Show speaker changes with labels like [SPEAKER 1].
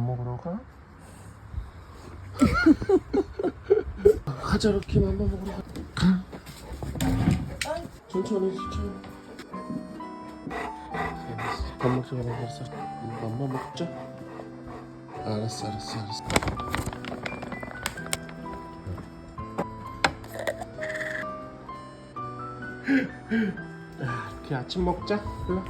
[SPEAKER 1] 먹으러 가? 가자 루키 맘마 먹으러 가. 천천히 밥 먹자고 알았어. 맘마 먹자. 알았어. 루키 아침 먹자. 일로.